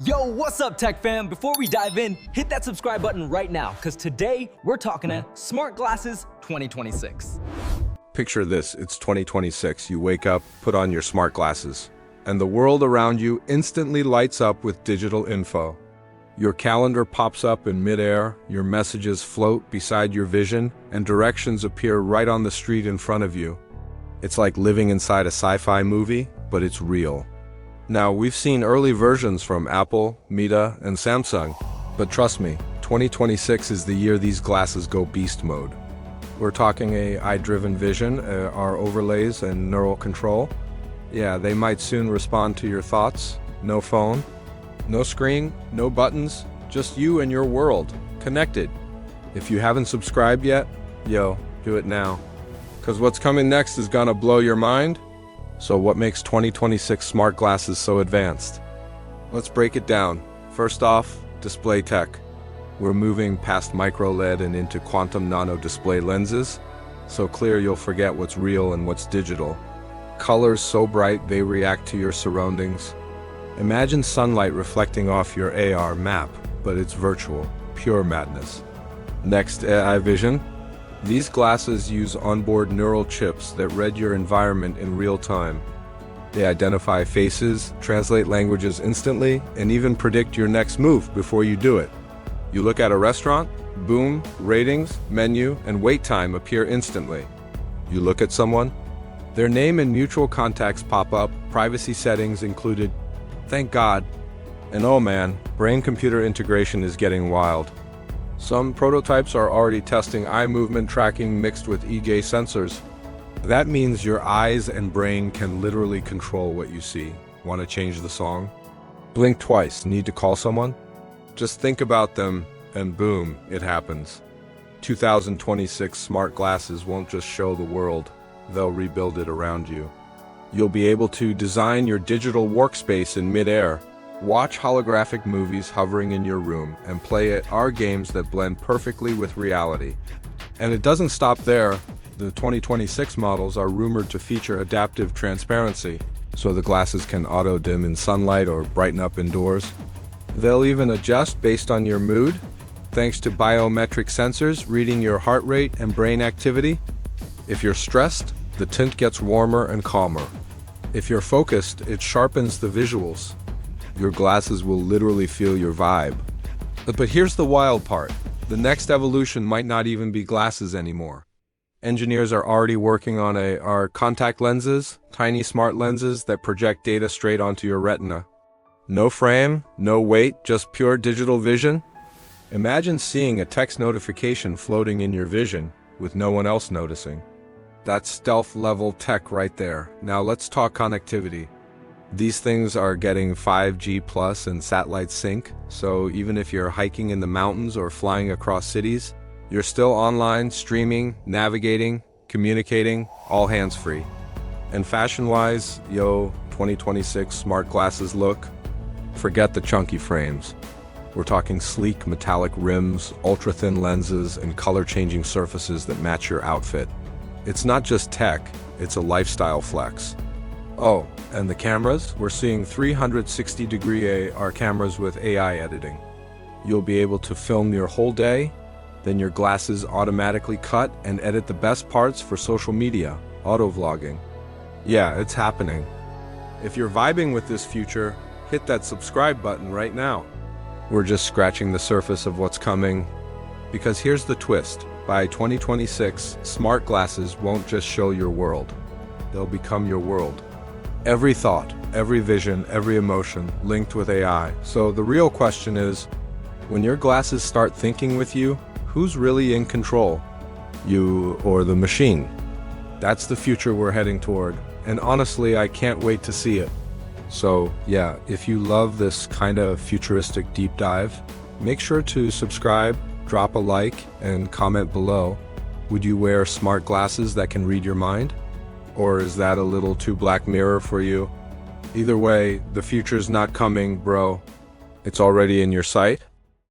Yo, what's up, tech fam? Before we dive in, hit that subscribe button right now, because today we're talking Smart Glasses 2026. Picture this, it's 2026. You wake up, put on your smart glasses, and the world around you instantly lights up with digital info. Your calendar pops up in midair, your messages float beside your vision, and directions appear right on the street in front of you. It's like living inside a sci-fi movie, but it's real. Now, we've seen early versions from Apple, Meta, and Samsung, but trust me, 2026 is the year these glasses go beast mode. We're talking AI-driven vision, our overlays and neural control. Yeah, they might soon respond to your thoughts. No phone, no screen, no buttons, just you and your world, connected. If you haven't subscribed yet, yo, do it now. 'Cause what's coming next is gonna blow your mind. So what makes 2026 smart glasses so advanced? Let's break it down. First off, display tech. We're moving past micro LED and into quantum nano display lenses, so clear you'll forget what's real and what's digital. Colors so bright they react to your surroundings. Imagine sunlight reflecting off your AR map, but it's virtual, pure madness. Next, AI vision. These glasses use onboard neural chips that read your environment in real time. They identify faces, translate languages instantly, and even predict your next move before you do it. You look at a restaurant, boom, ratings, menu, and wait time appear instantly. You look at someone, their name and mutual contacts pop up, privacy settings included. Thank God. And oh man, brain-computer integration is getting wild. Some prototypes are already testing eye movement tracking mixed with e-gaze sensors. That means your eyes and brain can literally control what you see. Want to change the song? Blink twice, need to call someone? Just think about them, and boom, it happens. 2026 smart glasses won't just show the world, they'll rebuild it around you. You'll be able to design your digital workspace in midair, watch holographic movies hovering in your room, and play AR games that blend perfectly with reality. And it doesn't stop there. The 2026 models are rumored to feature adaptive transparency, so the glasses can auto-dim in sunlight or brighten up indoors. They'll even adjust based on your mood, thanks to biometric sensors reading your heart rate and brain activity. If you're stressed, the tint gets warmer and calmer. If you're focused, it sharpens the visuals. Your glasses will literally feel your vibe. But here's the wild part. The next evolution might not even be glasses anymore. Engineers are already working on our contact lenses, tiny smart lenses that project data straight onto your retina. No frame, no weight, just pure digital vision. Imagine seeing a text notification floating in your vision with no one else noticing. That's stealth-level tech right there. Now let's talk connectivity. These things are getting 5G plus and satellite sync, so even if you're hiking in the mountains or flying across cities, you're still online, streaming, navigating, communicating, all hands-free. And fashion-wise, yo, 2026 smart glasses look, forget the chunky frames. We're talking sleek metallic rims, ultra-thin lenses, and color-changing surfaces that match your outfit. It's not just tech, it's a lifestyle flex. Oh, and the cameras? We're seeing 360-degree AR cameras with AI editing. You'll be able to film your whole day, then your glasses automatically cut and edit the best parts for social media, auto-vlogging. Yeah, it's happening. If you're vibing with this future, hit that subscribe button right now. We're just scratching the surface of what's coming. Because here's the twist. By 2026, smart glasses won't just show your world. They'll become your world. Every thought, every vision, every emotion linked with AI. So the real question is, when your glasses start thinking with you, who's really in control? You or the machine? That's the future we're heading toward. And honestly, I can't wait to see it. So yeah, if you love this kind of futuristic deep dive, make sure to subscribe, drop a like, and comment below. Would you wear smart glasses that can read your mind? Or is that a little too Black Mirror for you? Either way, the future's not coming, bro. It's already in your sight.